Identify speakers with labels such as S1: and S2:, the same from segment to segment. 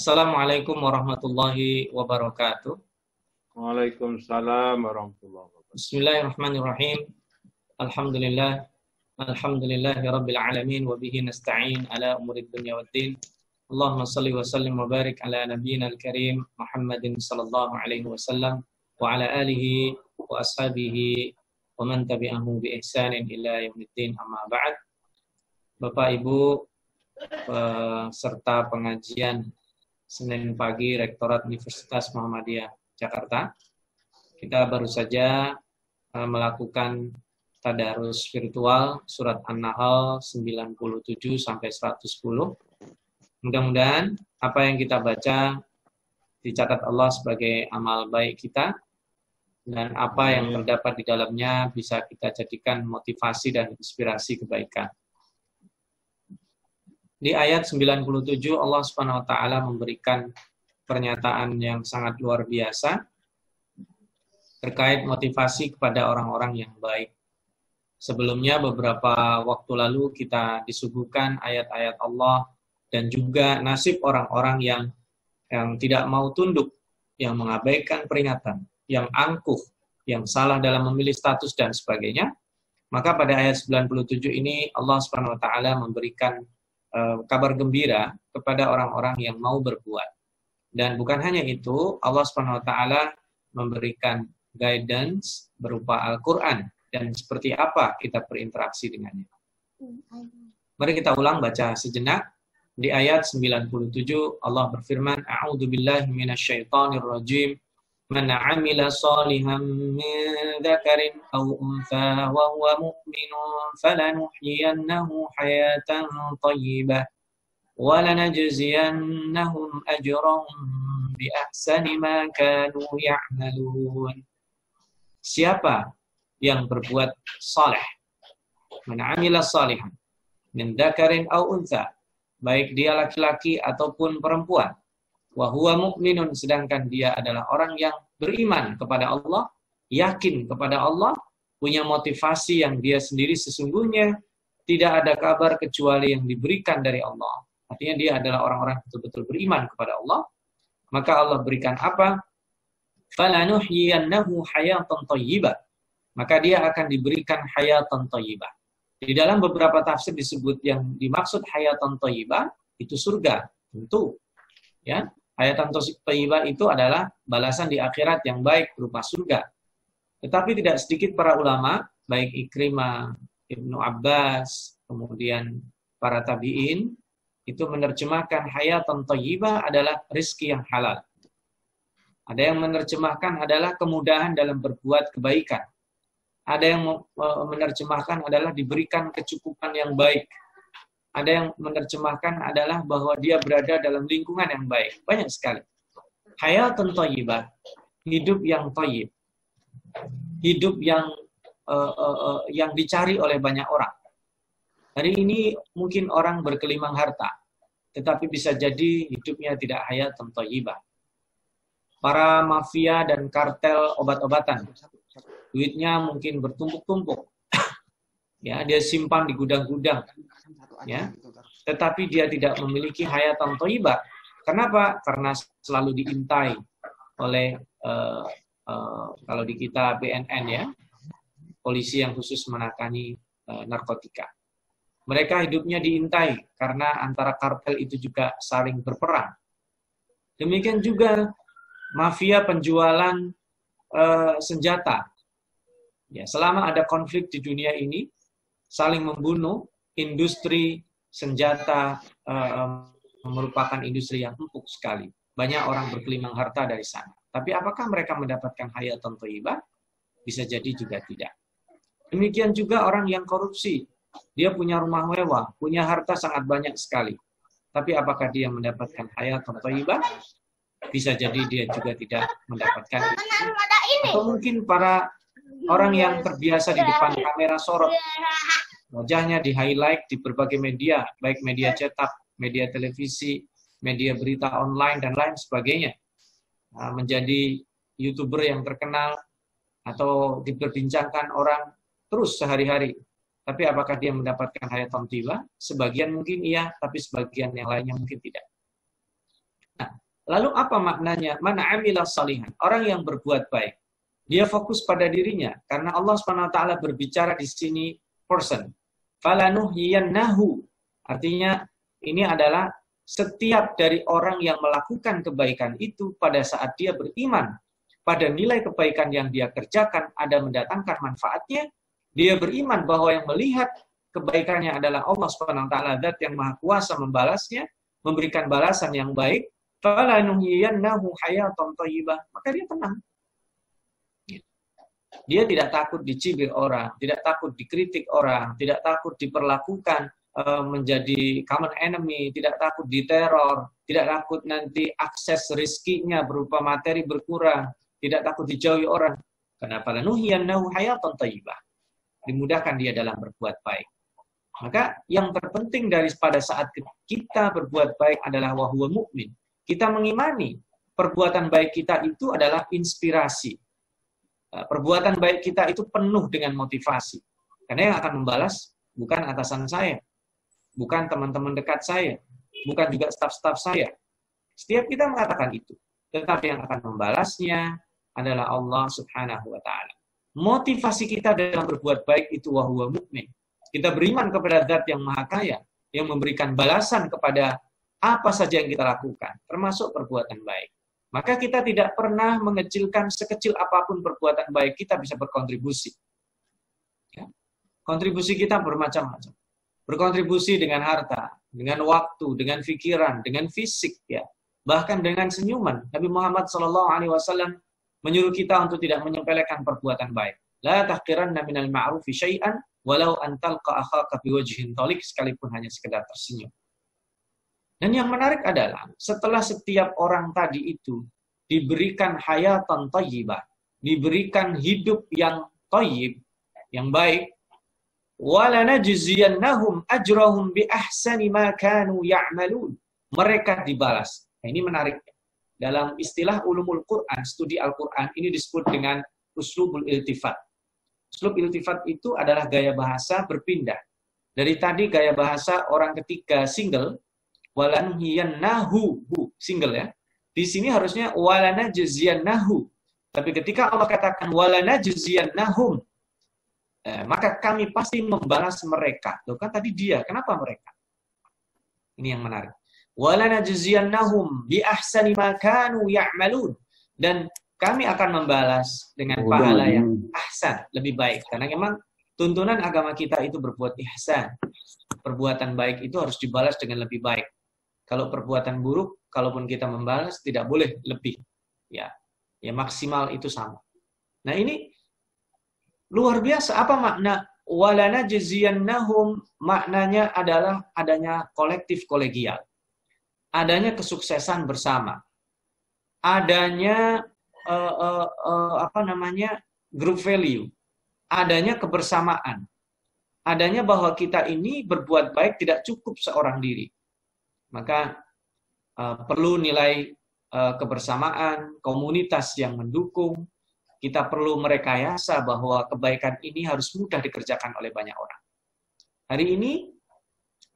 S1: Assalamualaikum warahmatullahi wabarakatuh.
S2: Waalaikumsalam warahmatullahi wabarakatuh.
S1: Bismillahirrahmanirrahim. Alhamdulillah. Alhamdulillahi rabbil alamin wa bihi nasta'in ala umuri dunya waddin. Allahumma salli wa sallim wa barik ala nabiyyina al-karim Muhammadin sallallahu alaihi wasallam wa ala alihi wa ashabihi wa man tabi'ahu bi ihsanin ila yaumiddin, amma ba'd. Bapak Ibu peserta pengajian Senin pagi Rektorat Universitas Muhammadiyah Jakarta, kita baru saja melakukan tadarus virtual surat An-Nahl 97 sampai 110. Mudah-mudahan apa yang kita baca dicatat Allah sebagai amal baik kita, dan apa yang terdapat di dalamnya bisa kita jadikan motivasi dan inspirasi kebaikan. Di ayat 97 Allah Subhanahu wa taala memberikan pernyataan yang sangat luar biasa terkait motivasi kepada orang-orang yang baik. Sebelumnya beberapa waktu lalu kita disuguhkan ayat-ayat Allah dan juga nasib orang-orang yang tidak mau tunduk, yang mengabaikan peringatan, yang angkuh, yang salah dalam memilih status dan sebagainya. Maka pada ayat 97 ini Allah Subhanahu wa taala memberikan kabar gembira kepada orang-orang yang mau berbuat. Dan bukan hanya itu, Allah Subhanahu wa taala memberikan guidance berupa Al-Qur'an dan seperti apa kita berinteraksi dengannya. Mari kita ulang baca sejenak. Di ayat 97 Allah berfirman, A'udzubillahi minasyaitonir rajim. Man 'amila shalihan min dzakarin aw untha wa huwa mu'minun falanuhyiyannahu hayatan thayyibah wa lanajziyannahum ajrahum bi ahsani ma kanu ya'malun. Siapa yang berbuat saleh, man 'amila shalihan min dzakarin aw untha, baik dia laki-laki ataupun perempuan, wa huwa mu'minun, sedangkan dia adalah orang yang beriman kepada Allah, yakin kepada Allah, punya motivasi yang dia sendiri sesungguhnya tidak ada kabar kecuali yang diberikan dari Allah. Artinya dia adalah orang-orang betul-betul beriman kepada Allah. Maka Allah berikan apa? Falanuhyiyannahu hayatan thayyibah. Maka dia akan diberikan hayatan thayyibah. Di dalam beberapa tafsir disebut yang dimaksud hayatan thayyibah itu surga, tentu. Ya, hayatan thayyibah itu adalah balasan di akhirat yang baik berupa surga. Tetapi tidak sedikit para ulama, baik Ikrimah, Ibnu Abbas, kemudian para tabi'in, itu menerjemahkan hayatan thayyibah adalah rezeki yang halal. Ada yang menerjemahkan adalah kemudahan dalam berbuat kebaikan. Ada yang menerjemahkan adalah diberikan kecukupan yang baik. Ada yang menerjemahkan adalah bahwa dia berada dalam lingkungan yang baik. Banyak sekali. Hayatun thayyibah, hidup yang thayyib. Hidup yang dicari oleh banyak orang. Hari ini mungkin orang berkelimang harta, tetapi bisa jadi hidupnya tidak hayatun thayyibah. Para mafia dan kartel obat-obatan, duitnya mungkin bertumpuk-tumpuk. Ya, dia simpan di gudang-gudang. Ya, tetapi dia tidak memiliki hayatan thayyibah. Kenapa? Karena selalu diintai oleh kalau di kita BNN, ya, polisi yang khusus menangani narkotika. Mereka hidupnya diintai karena antara kartel itu juga saling berperang. Demikian juga mafia penjualan senjata. Ya, selama ada konflik di dunia ini, saling membunuh, industri senjata merupakan industri yang empuk sekali. Banyak orang berkelimang harta dari sana. Tapi apakah mereka mendapatkan hayatan thayyibah? Bisa jadi juga tidak. Demikian juga orang yang korupsi. Dia punya rumah mewah, punya harta sangat banyak sekali. Tapi apakah dia mendapatkan hayatan thayyibah? Bisa jadi dia juga tidak mendapatkan itu. Atau mungkin para orang yang terbiasa di depan kamera sorot, wajahnya di-highlight di berbagai media, baik media cetak, media televisi, media berita online, dan lain sebagainya. Menjadi YouTuber yang terkenal atau diperbincangkan orang terus sehari-hari. Tapi apakah dia mendapatkan hayatan thayyibah? Sebagian mungkin iya, tapi sebagian yang lainnya mungkin tidak. Nah, Lalu apa maknanya? Man amila salihan, orang yang berbuat baik. Dia fokus pada dirinya karena Allah SWT berbicara di sini person. Falanuhyiyannahu. Artinya ini adalah setiap dari orang yang melakukan kebaikan itu pada saat dia beriman pada nilai kebaikan yang dia kerjakan ada mendatangkan manfaatnya, dia beriman bahwa yang melihat kebaikannya adalah Allah SWT, zat yang maha kuasa membalasnya, memberikan balasan yang baik, falanuhyiyannahu hayatan thayyibah, maka dia tenang. Dia tidak takut dicibir orang, tidak takut dikritik orang, tidak takut diperlakukan menjadi common enemy, tidak takut diteror, tidak takut nanti akses rezekinya berupa materi berkurang, tidak takut dijauhi orang. Kenapa? Lanuhyiyannahu hayatan thayyibah. Dimudahkan dia dalam berbuat baik. Maka yang terpenting pada saat kita berbuat baik adalah wa huwa mu'min. Kita mengimani perbuatan baik kita itu adalah inspirasi. Perbuatan baik kita itu penuh dengan motivasi. Karena yang akan membalas bukan atasan saya, bukan teman-teman dekat saya, bukan juga staf-staf saya. Setiap kita mengatakan itu. Tetapi yang akan membalasnya adalah Allah Subhanahu wa Ta'ala. Motivasi kita dalam berbuat baik itu wa huwa mu'min. Kita beriman kepada Zat yang Maha Kaya, yang memberikan balasan kepada apa saja yang kita lakukan, termasuk perbuatan baik. Maka kita tidak pernah mengecilkan sekecil apapun perbuatan baik kita bisa berkontribusi. Ya. Kontribusi kita bermacam-macam. Berkontribusi dengan harta, dengan waktu, dengan pikiran, dengan fisik, ya, bahkan dengan senyuman. Nabi Muhammad SAW menyuruh kita untuk tidak menyepelekan perbuatan baik. La tahqiranna minal ma'rufi syai'an walau an talqa akhaka biwajhin thaliq, sekalipun hanya sekedar tersenyum. Dan yang menarik adalah setelah setiap orang tadi itu diberikan hayatan thayyibah, diberikan hidup yang thayyib, yang baik, walanajziyannahum ajrahum bi ahsani ma kanu ya'malun. Mereka dibalas. Nah, ini menarik. Dalam istilah ulumul Quran, studi Al-Quran, ini disebut dengan uslubul iltifat. Uslub iltifat itu adalah gaya bahasa berpindah. Dari tadi gaya bahasa orang ketiga single, walanhiyannahu, single ya. Di sini harusnya walanajziyannahu. Tapi ketika Allah katakan walanajziyannahum, maka kami pasti membalas mereka. Loh kan tadi dia, kenapa mereka? Ini yang menarik. Walanajziyannahum bi ahsani ma kanu ya'malun. Dan kami akan membalas dengan pahala yang ahsan, lebih baik. Karena memang tuntunan agama kita itu berbuat ihsan. Perbuatan baik itu harus dibalas dengan lebih baik. Kalau perbuatan buruk, kalaupun kita membalas, tidak boleh lebih. Ya maksimal itu sama. Nah ini luar biasa. Apa makna walanajziyannahum? Maknanya adalah adanya kolektif kolegial. Adanya kesuksesan bersama. Adanya group value. Adanya kebersamaan. Adanya bahwa kita ini berbuat baik tidak cukup seorang diri. Maka perlu nilai kebersamaan, komunitas yang mendukung. Kita perlu merekayasa bahwa kebaikan ini harus mudah dikerjakan oleh banyak orang. Hari ini,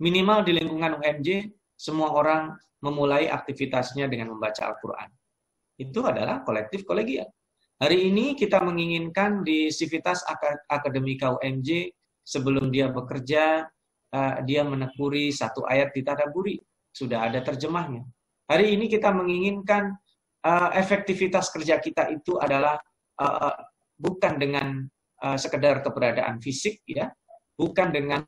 S1: minimal di lingkungan UMJ, semua orang memulai aktivitasnya dengan membaca Al-Quran. Itu adalah kolektif kolegial. Hari ini kita menginginkan di Sivitas Akademika UMJ, sebelum dia bekerja, dia menekuni satu ayat ditadaburi. Sudah ada terjemahnya. Hari ini kita menginginkan efektivitas kerja kita itu adalah bukan dengan sekedar keberadaan fisik, ya, bukan dengan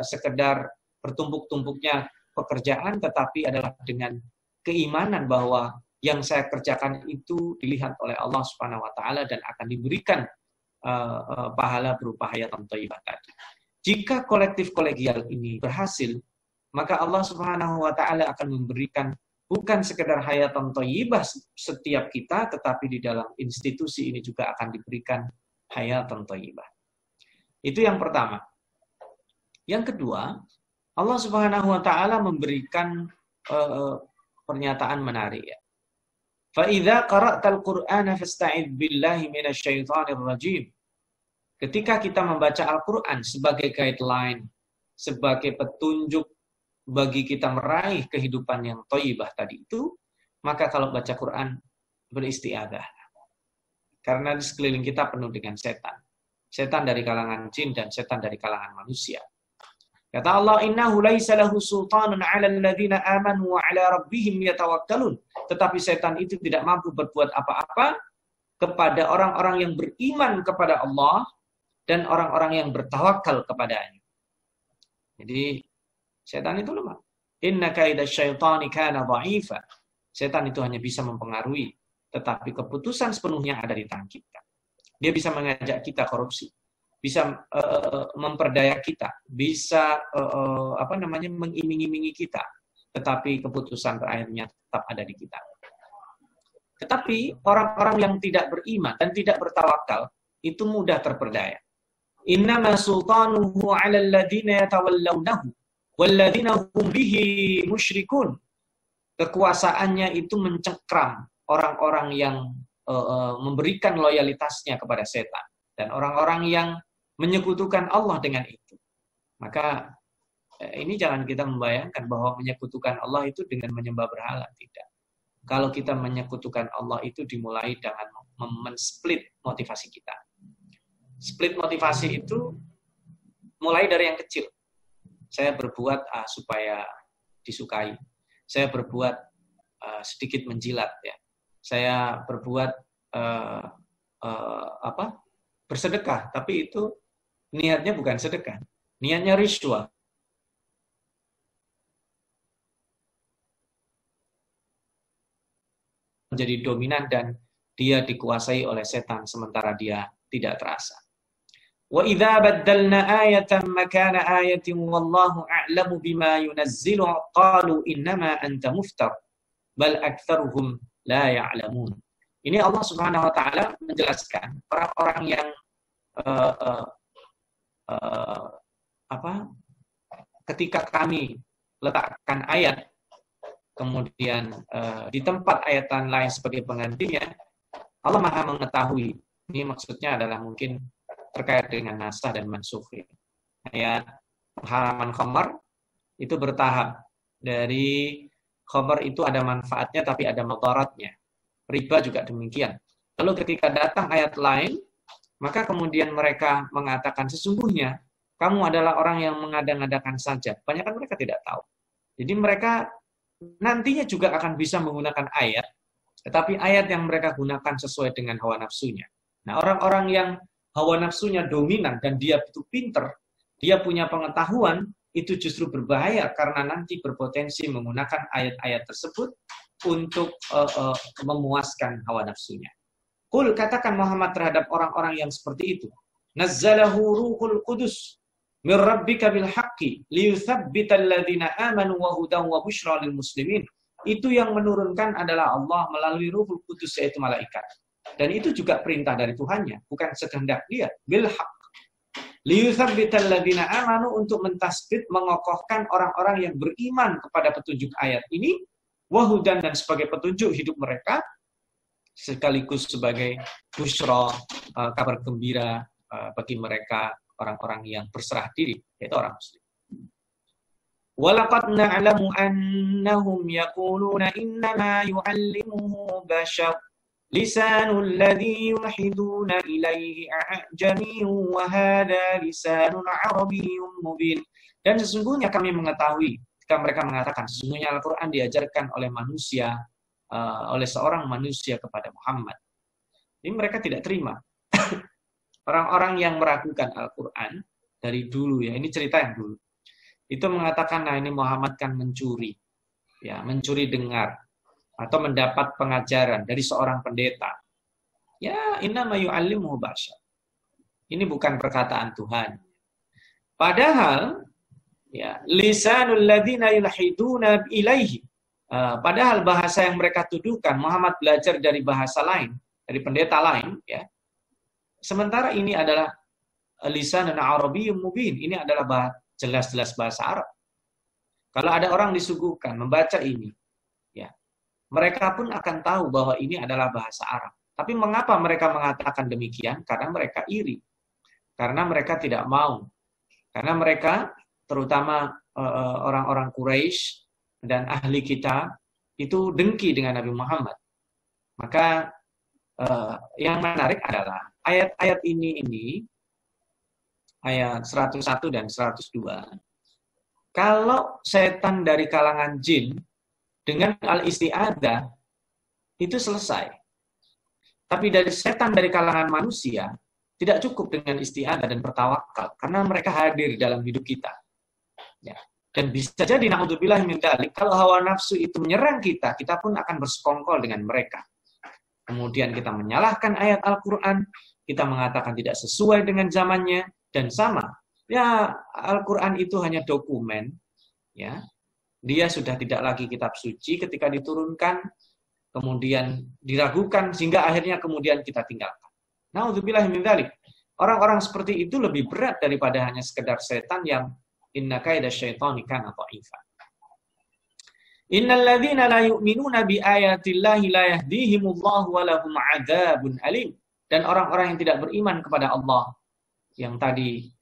S1: sekedar bertumpuk-tumpuknya pekerjaan, tetapi adalah dengan keimanan bahwa yang saya kerjakan itu dilihat oleh Allah Subhanahu wa Ta'ala dan akan diberikan pahala berupa hayatan thayyibah tadi. Jika kolektif kolegial ini berhasil, maka Allah Subhanahu wa Ta'ala akan memberikan bukan sekedar hayatan thayyibah setiap kita, tetapi di dalam institusi ini juga akan diberikan hayatan thayyibah. Itu yang pertama. Yang kedua, Allah Subhanahu wa Ta'ala memberikan pernyataan menarik, ya. Fa idza qara'tal Qur'ana fasta'idz billahi minasyaitonir rajim. Ketika kita membaca Al-Qur'an sebagai guideline, sebagai petunjuk bagi kita meraih kehidupan yang thayyibah tadi itu, maka kalau baca Quran beristiadah. Karena di sekeliling kita penuh dengan setan. Setan dari kalangan jin dan setan dari kalangan manusia. Kata Allah, innahu laisa lahu sultanun 'alal ladzina amanu wa 'ala rabbihim yatawakkalun. Tetapi setan itu tidak mampu berbuat apa-apa kepada orang-orang yang beriman kepada Allah dan orang-orang yang bertawakal kepadanya. Jadi setan itu lemah. Inna kaidash syaitani kana dha'ifa. Setan itu hanya bisa mempengaruhi, tetapi keputusan sepenuhnya ada di tangan kita. Dia bisa mengajak kita korupsi, bisa memperdaya kita, bisa mengiming-imingi kita, tetapi keputusan terakhirnya tetap ada di kita. Tetapi orang-orang yang tidak beriman dan tidak bertawakal itu mudah terperdaya. Innama sultanuhu 'alal ladzina yatawallawnahu walladzina hum bihi musyrikun. Kekuasaannya itu mencengkram orang-orang yang memberikan loyalitasnya kepada setan dan orang-orang yang menyekutukan Allah dengan itu. Maka ini jangan kita membayangkan bahwa menyekutukan Allah itu dengan menyembah berhala, tidak. Kalau kita menyekutukan Allah itu dimulai dengan men-split motivasi kita. Split motivasi itu mulai dari yang kecil. Saya berbuat supaya disukai. Saya berbuat sedikit menjilat, ya. Saya berbuat bersedekah, tapi itu niatnya bukan sedekah, niatnya rishwa. Menjadi dominan dan dia dikuasai oleh setan sementara dia tidak terasa. Wa idza baddalna ayatan makana ayatin wallahu a'lamu bima yunazzilu qalu innama anta muftar bal aktsaruhum la ya'lamun. Ini Allah Subhanahu wa taala menjelaskan orang-orang yang ketika kami letakkan ayat kemudian di tempat ayatan lain sebagai penggantinya, Allah Maha mengetahui. Ini maksudnya adalah mungkin terkait dengan nasah dan mansukh. Ayat pengharaman khamar itu bertahap. Dari khamar itu ada manfaatnya tapi ada madaratnya. Riba juga demikian. Lalu ketika datang ayat lain, maka kemudian mereka mengatakan sesungguhnya kamu adalah orang yang mengada-ngadakan saja. Kebanyakan mereka tidak tahu. Jadi mereka nantinya juga akan bisa menggunakan ayat, tetapi ayat yang mereka gunakan sesuai dengan hawa nafsunya. Nah, orang-orang yang hawa nafsunya dominan dan dia itu pinter, dia punya pengetahuan, itu justru berbahaya karena nanti berpotensi menggunakan ayat-ayat tersebut untuk memuaskan hawa nafsunya. Qul, katakan Muhammad terhadap orang-orang yang seperti itu. Nazzalahu ruhul qudus min rabbika bil haqqi liyuthabbital ladzina amanu wa hudan wa busyra lil muslimin. Itu yang menurunkan adalah Allah melalui ruhul qudus, yaitu malaikat. Dan itu juga perintah dari Tuhannya, bukan sekehendak dia. Bil haqq liyuthabbital ladzina amanu, untuk mentasbit, mengokohkan orang-orang yang beriman kepada petunjuk ayat ini, wa hudan, dan sebagai petunjuk hidup mereka, sekaligus sebagai busyra, kabar gembira bagi mereka orang-orang yang berserah diri, yaitu orang muslim. Walaqad na'lamu annahum yaquluna innama yu'allimuhu bashar lisanul ladzi yulhiduna ilaihi a'jamiyyun wa hadha lisanun arabiyyun mubin. Dan sesungguhnya kami mengetahui ketika mereka mengatakan sesungguhnya Al-Qur'an diajarkan oleh manusia, oleh seorang manusia kepada Muhammad. Ini mereka tidak terima. Orang-orang yang meragukan Al-Quran dari dulu, ya, ini cerita yang dulu, itu mengatakan, nah ini Muhammad kan mencuri, ya, mencuri dengar atau mendapat pengajaran dari seorang pendeta. Ya, innama yu'allimuhu bashar. Ini bukan perkataan Tuhan. Padahal, ya, lisanul ladzina yulhiduna ilaihi. Padahal bahasa yang mereka tuduhkan Muhammad belajar dari bahasa lain, dari pendeta lain, ya. Sementara ini adalah lisanun arabiyyun mubin. Ini adalah jelas-jelas bahasa Arab. Kalau ada orang disuguhkan membaca ini, ya, mereka pun akan tahu bahwa ini adalah bahasa Arab. Tapi mengapa mereka mengatakan demikian? Karena mereka iri. Karena mereka tidak mau. Karena mereka, terutama orang-orang Quraisy dan ahli kitab, itu dengki dengan Nabi Muhammad. Maka yang menarik adalah ayat-ayat ini ayat 101 dan 102. Kalau setan dari kalangan jin dengan al-isti'adzah itu selesai. Tapi dari setan dari kalangan manusia tidak cukup dengan isti'adzah dan bertawakal karena mereka hadir dalam hidup kita. Ya. Dan bisa jadi naudzubillah min dzalik, kalau hawa nafsu itu menyerang kita, kita pun akan bersekongkol dengan mereka. Kemudian kita menyalahkan ayat Al-Qur'an, kita mengatakan tidak sesuai dengan zamannya, dan sama. Ya, Al-Qur'an itu hanya dokumen, ya. Dia sudah tidak lagi kitab suci ketika diturunkan, kemudian diragukan sehingga akhirnya kemudian kita tinggalkan. Naudzubillah min dzalik. Orang-orang seperti itu lebih berat daripada hanya sekedar setan yang inna kaida syaitani kana dha'ifa. Innal ladzina la yu'minuna bi ayatillahi la yahdihimullahu wa lahum 'adzabun alim. Dan orang-orang yang tidak beriman kepada Allah yang tadi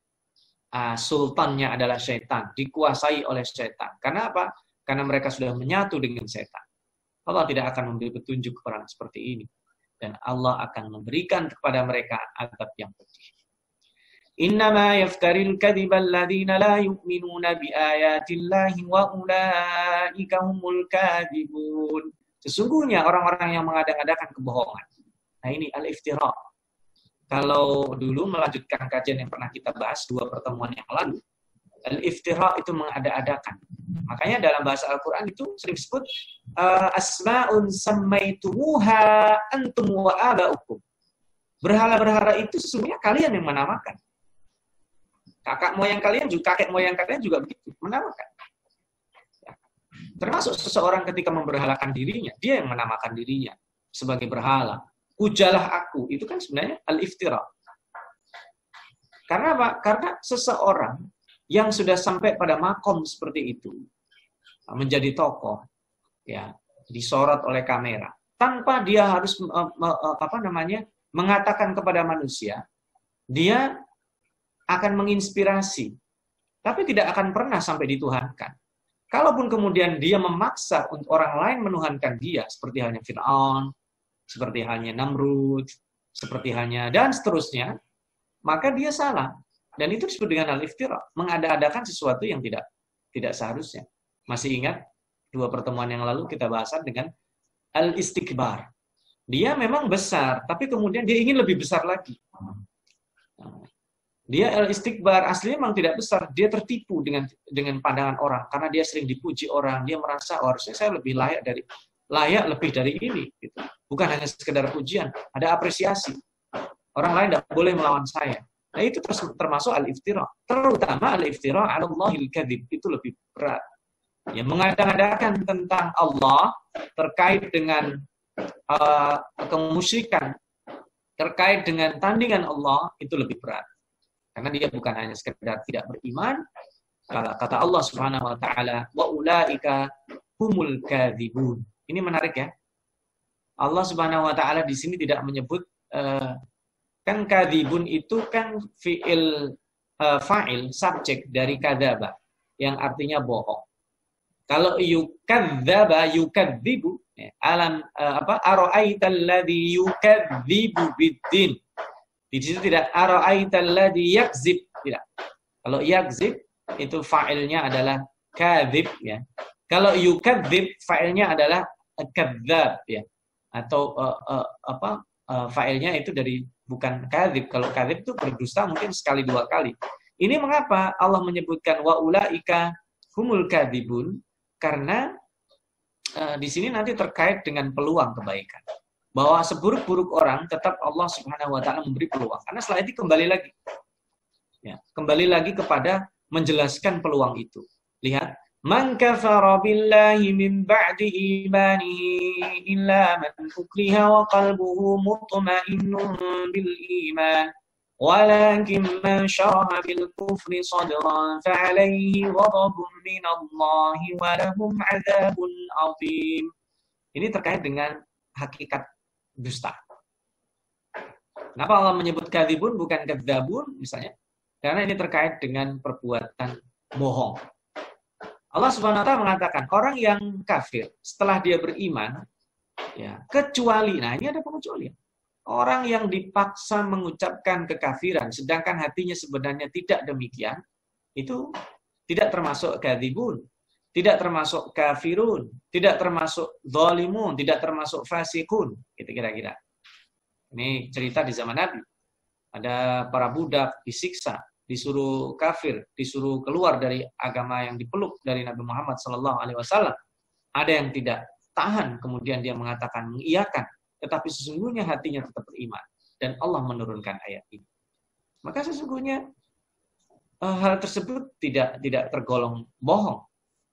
S1: sultannya adalah syaitan, dikuasai oleh syaitan. Karena apa? Karena mereka sudah menyatu dengan syaitan. Allah tidak akan memberi petunjuk kepada orang seperti ini. Dan Allah akan memberikan kepada mereka azab yang pedih. Innama yaftaril kadhiba alladhina la yu'minuna bi ayatillahi wa ulaika humul kadhibun. Sesungguhnya orang-orang yang mengada-adakan kebohongan. Nah ini al-iftira. Kalau dulu melanjutkan kajian yang pernah kita bahas 2 pertemuan yang lalu, al-iftira itu mengada-adakan. Makanya dalam bahasa Al-Qur'an itu sering disebut asma'un sammaitumuha antum wa aba'ukum. Berhala-berhala itu sesungguhnya kalian yang menamakan. Kakek moyang kalian juga begitu, menamakan. Ya. Termasuk seseorang ketika memberhalakan dirinya, dia yang menamakan dirinya sebagai berhala. Pujalah aku, itu kan sebenarnya al-iftira. Karena apa? Karena seseorang yang sudah sampai pada makom seperti itu, menjadi tokoh, ya, disorot oleh kamera, tanpa dia harus mengatakan kepada manusia, dia akan menginspirasi, tapi tidak akan pernah sampai dituhankan. Kalaupun kemudian dia memaksa untuk orang lain menuhankan dia, seperti halnya Fir'aun, seperti halnya Namrud, seperti halnya dan seterusnya, maka dia salah. Dan itu disebut dengan al-iftira, mengada-adakan sesuatu yang tidak seharusnya. Masih ingat 2 pertemuan yang lalu kita bahasan dengan al-istikbar. Dia memang besar, tapi kemudian dia ingin lebih besar lagi. Dia al-istikbar aslinya memang tidak besar, dia tertipu dengan pandangan orang karena dia sering dipuji orang, dia merasa harusnya saya lebih layak lebih dari ini gitu. Bukan hanya sekedar pujian, ada apresiasi. Orang lain tidak boleh melawan saya. Nah, itu termasuk al-iftira. Terutama al-iftira 'ala Allahil kadzib, itu lebih berat. Ya, mengada-adakan tentang Allah terkait dengan kemusyrikan, terkait dengan tandingan Allah, itu lebih berat. Karena dia bukan hanya sekedar tidak beriman, kata Allah Subhanahu wa taala, wa ulaika humul kadzibun. Ini menarik ya. Allah Subhanahu wa taala di sini tidak menyebut kan kadzibun itu kan fiil fa'il subjek dari kadzaba yang artinya bohong. Kalau yukadzaba yukadzibu ara'aital ladzi yukadzibu biddin. Di situ tidak ara'aital ladzi yakzib, tidak. Kalau yakzib itu fa'ilnya adalah kadzib ya. Kalau yukadzib fa'ilnya adalah kadzab ya. Atau fa'ilnya itu dari bukan kadzib. Kalau kadzib itu berdusta mungkin sekali 2 kali. Ini mengapa Allah menyebutkan wa ulaika humul kadzibun? Karena di sini nanti terkait dengan peluang kebaikan. Bahwa seburuk-buruk orang tetap Allah Subhanahu wa taala memberi peluang. Karena setelah itu kembali lagi. Ya, kembali lagi kepada menjelaskan peluang itu. Lihat, man kafara billahi min ba'di imanihi illa man ukriha wa qalbuhu mutma'innun bil iman. Walakin man syaraha bil kufri sadran fa'alaihi ghadabun minallahi wa lahum 'adzabun 'adzim. Ini terkait dengan hakikat dusta. Kenapa Allah menyebut kadzibun bukan kadzabun misalnya? Karena ini terkait dengan perbuatan bohong. Allah Subhanahu wa taala mengatakan orang yang kafir setelah dia beriman, ya, kecuali, nah ini ada pengecualian. Orang yang dipaksa mengucapkan kekafiran sedangkan hatinya sebenarnya tidak demikian, itu tidak termasuk kadzibun, tidak termasuk kafirun, tidak termasuk zalimun, tidak termasuk fasikun, gitu kira-kira. Ini cerita di zaman Nabi. Ada para budak disiksa, disuruh kafir, disuruh keluar dari agama yang dipeluk dari Nabi Muhammad SAW. Ada yang tidak tahan, kemudian dia mengatakan mengiyakan, tetapi sesungguhnya hatinya tetap beriman. Dan Allah menurunkan ayat ini. Maka sesungguhnya hal tersebut tidak tergolong bohong.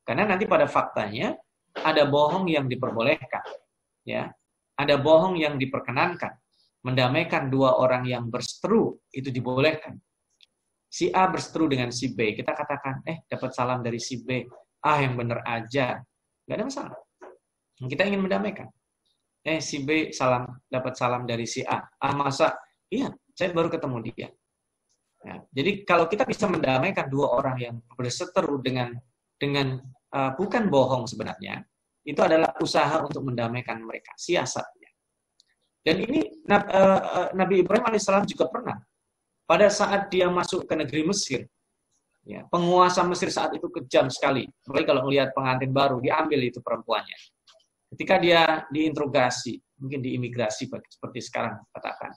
S1: Karena nanti pada faktanya ada bohong yang diperbolehkan, ya, ada bohong yang diperkenankan. Mendamaikan dua orang yang berseteru itu dibolehkan. Si A berseteru dengan si B, kita katakan, dapat salam dari si B, yang bener aja, nggak ada masalah. Kita ingin mendamaikan. Si B dapat salam dari si A, masa? Iya, saya baru ketemu dia. Ya, jadi kalau kita bisa mendamaikan dua orang yang berseteru dengan bukan bohong sebenarnya, itu adalah usaha untuk mendamaikan mereka, siasatnya. Dan ini Nabi Ibrahim alaihissalam juga pernah. Pada saat dia masuk ke negeri Mesir, ya, penguasa Mesir saat itu kejam sekali. Apalagi kalau melihat pengantin baru, diambil itu perempuannya. Ketika dia diinterogasi, mungkin diimigrasi seperti sekarang katakan,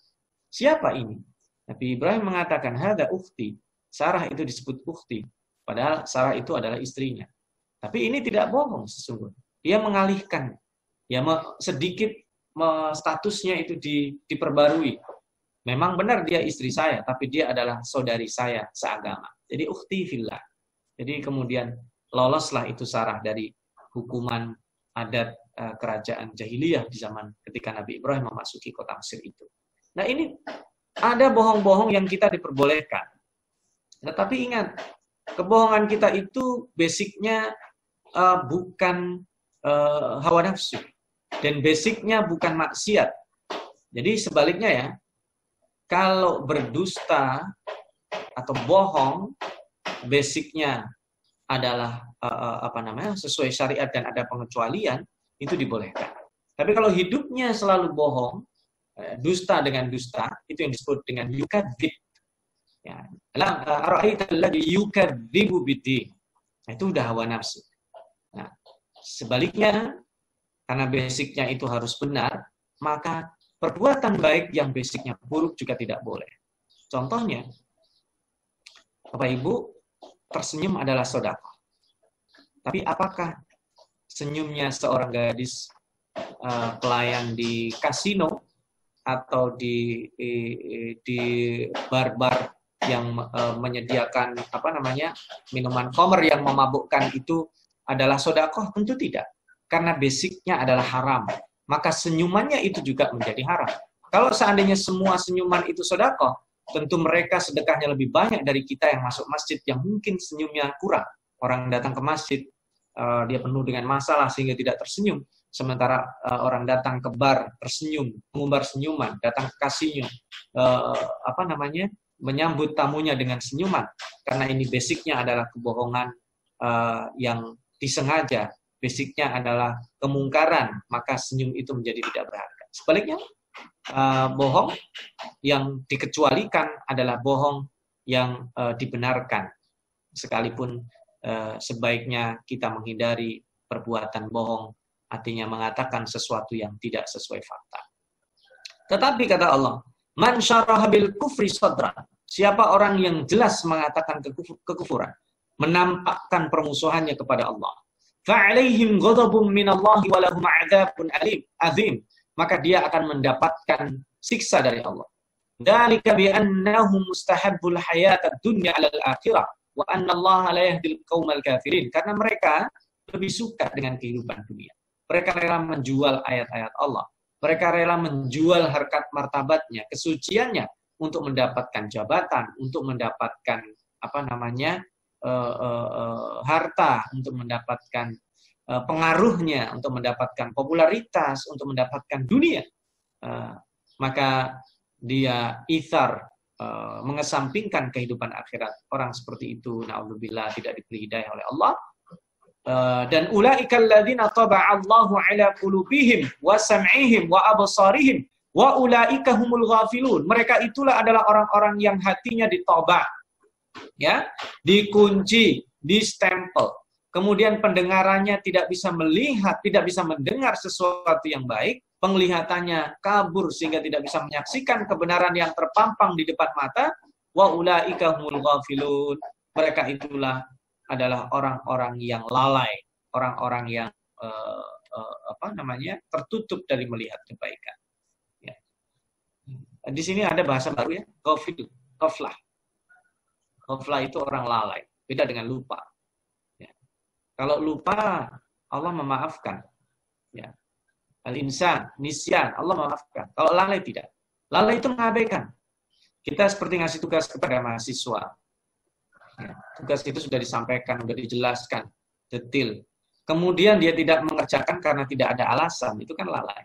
S1: siapa ini? Nabi Ibrahim mengatakan, hada ukhti. Sarah itu disebut ukhti. Padahal Sarah itu adalah istrinya. Tapi ini tidak bohong sesungguhnya. Dia mengalihkan, ya, sedikit statusnya itu diperbarui. Memang benar dia istri saya, tapi dia adalah saudari saya seagama. Jadi ukhti fillah. Jadi kemudian loloslah itu Sarah dari hukuman adat kerajaan jahiliyah di zaman ketika Nabi Ibrahim memasuki kota Mesir itu. Nah ini ada bohong-bohong yang kita diperbolehkan. Tetapi ingat, kebohongan kita itu basicnya bukan hawa nafsu. Dan basicnya bukan maksiat. Jadi sebaliknya ya, kalau berdusta atau bohong, basicnya adalah sesuai syariat dan ada pengecualian, itu dibolehkan. Tapi kalau hidupnya selalu bohong, dusta dengan dusta, itu yang disebut dengan yukadzib. Ya, ara'aitalladzi yukadzibu bid-din. Itu udah hawa nafsu. Nah, sebaliknya, karena basicnya itu harus benar, maka perbuatan baik yang basicnya buruk juga tidak boleh. Contohnya, Bapak Ibu, tersenyum adalah sedekah. Tapi apakah senyumnya seorang gadis pelayan di kasino atau di bar-bar yang menyediakan minuman khamr yang memabukkan itu adalah sedekah? Tentu tidak. Karena basicnya adalah haram, maka senyumannya itu juga menjadi haram. Kalau seandainya semua senyuman itu sedekah, tentu mereka sedekahnya lebih banyak dari kita yang masuk masjid, yang mungkin senyumnya kurang. Orang datang ke masjid, dia penuh dengan masalah sehingga tidak tersenyum. Sementara orang datang ke bar tersenyum, mengumbar senyuman, datang ke kasino, menyambut tamunya dengan senyuman. Karena ini basicnya adalah kebohongan yang disengaja. Basicnya adalah kemungkaran, maka senyum itu menjadi tidak berharga. Sebaliknya, bohong yang dikecualikan adalah bohong yang dibenarkan. Sekalipun sebaiknya kita menghindari perbuatan bohong, artinya mengatakan sesuatu yang tidak sesuai fakta. Tetapi kata Allah, man syaraha bil kufri sadra, siapa orang yang jelas mengatakan kekufuran, menampakkan permusuhannya kepada Allah, fa'alaihim ghadabun minallahi wa lahum 'adzabun azim, maka dia akan mendapatkan siksa dari Allah. Dzalika bi annahum mustahabbul hayatad dunya 'alal akhirah wa anna Allah la yahdil qaumal kafirin, karena mereka lebih suka dengan kehidupan dunia. Mereka rela menjual ayat-ayat Allah. Mereka rela menjual harkat martabatnya, kesuciannya untuk mendapatkan jabatan, untuk mendapatkan harta, untuk mendapatkan pengaruhnya, untuk mendapatkan popularitas, untuk mendapatkan dunia. Maka dia ithar, mengesampingkan kehidupan akhirat. Orang seperti itu, na'udzubillah, tidak diberi hidayah oleh Allah. dan ulaikal ladzina taba'allahu ala qulubihim wa sam'ihim wa absarihim wa ulaika humul ghafilun. Mereka itulah adalah orang-orang yang hatinya ditobah, ya, dikunci, distempel. Kemudian pendengarannya tidak bisa melihat, tidak bisa mendengar sesuatu yang baik, penglihatannya kabur sehingga tidak bisa menyaksikan kebenaran yang terpampang di depan mata. Wa ulaika humul ghafilun. Mereka itulah adalah orang-orang yang lalai, orang-orang yang tertutup dari melihat kebaikan. Ya. Di sini ada bahasa baru ya, ghafil, ghaflah. Ghaflah itu orang lalai, beda dengan lupa. Ya. Kalau lupa, Allah memaafkan. Ya. Al-insan, nisyan, Allah memaafkan. Kalau lalai tidak. Lalai itu mengabaikan. Kita seperti ngasih tugas kepada mahasiswa. Ya, tugas itu sudah disampaikan, sudah dijelaskan, detail. Kemudian dia tidak mengerjakan karena tidak ada alasan, itu kan lalai.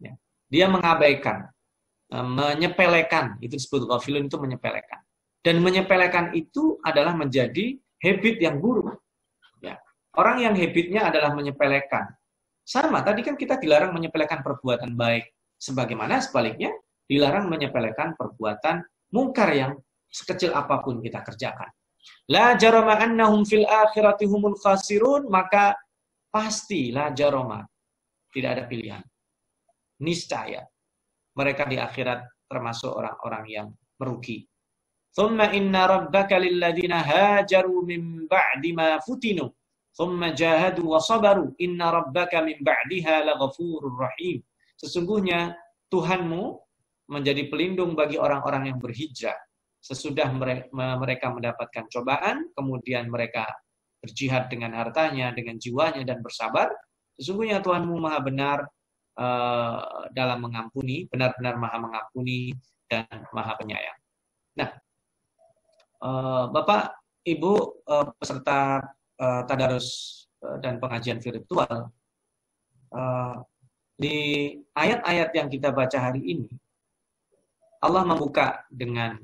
S1: Ya. Dia mengabaikan, menyepelekan, itu disebut ghafilun, itu menyepelekan. Dan menyepelekan itu adalah menjadi habit yang buruk. Ya. Orang yang habitnya adalah menyepelekan. Sama, tadi kan kita dilarang menyepelekan perbuatan baik. Sebagaimana sebaliknya, dilarang menyepelekan perbuatan mungkar yang sekecil apapun kita kerjakan. La jarama annahum fil akhirati humul khasirun, maka pasti la jarama, tidak ada pilihan. Niscaya mereka di akhirat termasuk orang-orang yang merugi. Thumma inna rabbaka lilladzina hajaru min ba'di ma futinu thumma jahadu wa sabaru inna rabbaka min ba'diha laghafurur rahim. Sesungguhnya Tuhanmu menjadi pelindung bagi orang-orang yang berhijrah. Sesudah mereka mendapatkan cobaan, kemudian mereka berjihad dengan hartanya, dengan jiwanya, dan bersabar. Sesungguhnya Tuhanmu maha benar dalam mengampuni, benar-benar maha mengampuni dan maha penyayang. Nah, Bapak, Ibu, peserta tadarus dan pengajian virtual, di ayat-ayat yang kita baca hari ini, Allah membuka dengan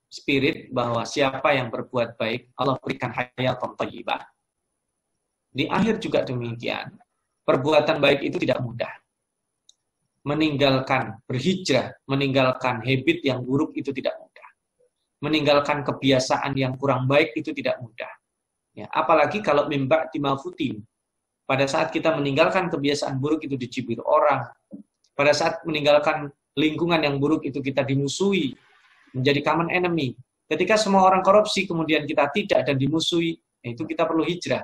S1: spirit bahwa siapa yang berbuat baik, Allah berikan hayatan thayyibah. Di akhir juga demikian. Perbuatan baik itu tidak mudah. Meninggalkan, berhijrah, meninggalkan habit yang buruk itu tidak mudah. Meninggalkan kebiasaan yang kurang baik itu tidak mudah. Ya, apalagi kalau mimba timafutin. Pada saat kita meninggalkan kebiasaan buruk itu dicibir orang. Pada saat meninggalkan lingkungan yang buruk itu kita dimusuhi. Menjadi common enemy. Ketika semua orang korupsi, kemudian kita tidak dan dimusuhi, itu kita perlu hijrah.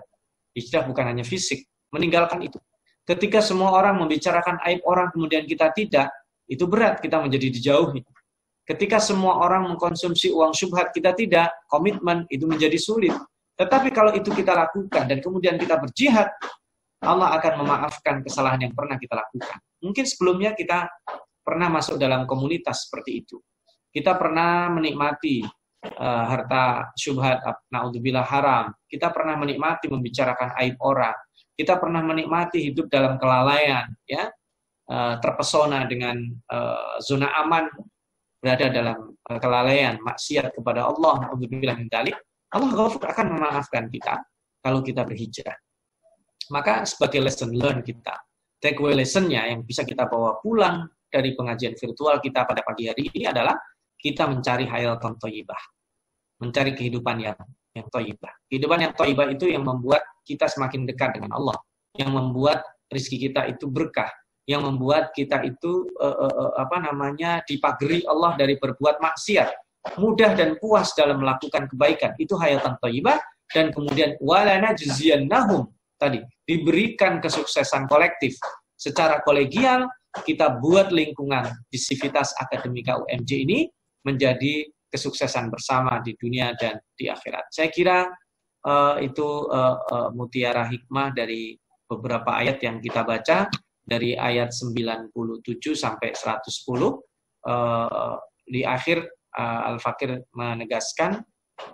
S1: Hijrah bukan hanya fisik, meninggalkan itu. Ketika semua orang membicarakan aib orang, kemudian kita tidak, itu berat, kita menjadi dijauhi. Ketika semua orang mengkonsumsi uang syubhat, kita tidak, komitmen, itu menjadi sulit. Tetapi kalau itu kita lakukan, dan kemudian kita berjihad, Allah akan memaafkan kesalahan yang pernah kita lakukan. Mungkin sebelumnya kita pernah masuk dalam komunitas seperti itu. Kita pernah menikmati harta syubhat, naudzubillah haram. Kita pernah menikmati membicarakan aib orang. Kita pernah menikmati hidup dalam kelalaian, ya, terpesona dengan zona aman, berada dalam kelalaian, maksiat kepada Allah. Naudzubillah min dzalik. Allah Ghafur akan memaafkan kita kalau kita berhijrah. Maka sebagai lesson learn kita, take away lesson-nya yang bisa kita bawa pulang dari pengajian virtual kita pada pagi hari ini adalah kita mencari hayatan thayyibah. Mencari kehidupan yang thayyibah. Kehidupan yang thayyibah itu yang membuat kita semakin dekat dengan Allah. Yang membuat rezeki kita itu berkah. Yang membuat kita itu dipagari Allah dari berbuat maksiat. Mudah dan puas dalam melakukan kebaikan. Itu hayatan thayyibah. Dan kemudian walana jaziyannahum. Tadi, diberikan kesuksesan kolektif. Secara kolegial, kita buat lingkungan di Sivitas Akademika UMJ ini menjadi kesuksesan bersama di dunia dan di akhirat. Saya kira itu mutiara hikmah dari beberapa ayat yang kita baca, dari ayat 97 sampai 110. Di akhir Al-Fakir menegaskan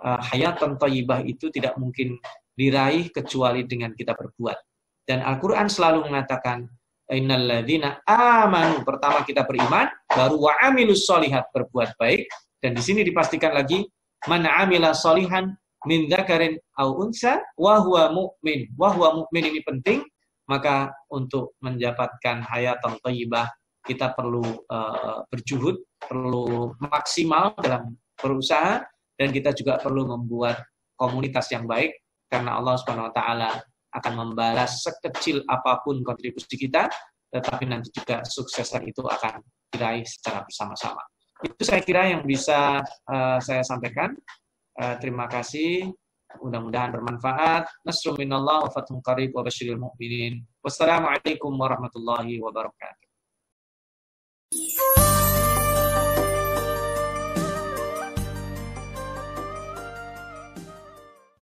S1: hayatan thayyibah itu tidak mungkin diraih kecuali dengan kita berbuat. Dan Al-Quran selalu mengatakan, innalladzina amanu, pertama kita beriman, baru wa'amilus sholihat, berbuat baik. Dan di sini dipastikan lagi, man amila sholihan min dzakarin au unsa wa huwa mu'min. Wa huwa mu'min ini penting, maka untuk mendapatkan hayatan thayyibah kita perlu berjuhud, perlu maksimal dalam berusaha, dan kita juga perlu membuat komunitas yang baik, karena Allah Subhanahu wa taala akan membalas sekecil apapun kontribusi kita, tetapi nanti juga suksesan itu akan diraih secara bersama-sama. Itu saya kira yang bisa saya sampaikan. Terima kasih. Mudah-mudahan bermanfaat. Nasrun minallah wa fathun qarib wa basyiril mu'minin. Wassalamualaikum warahmatullahi wabarakatuh.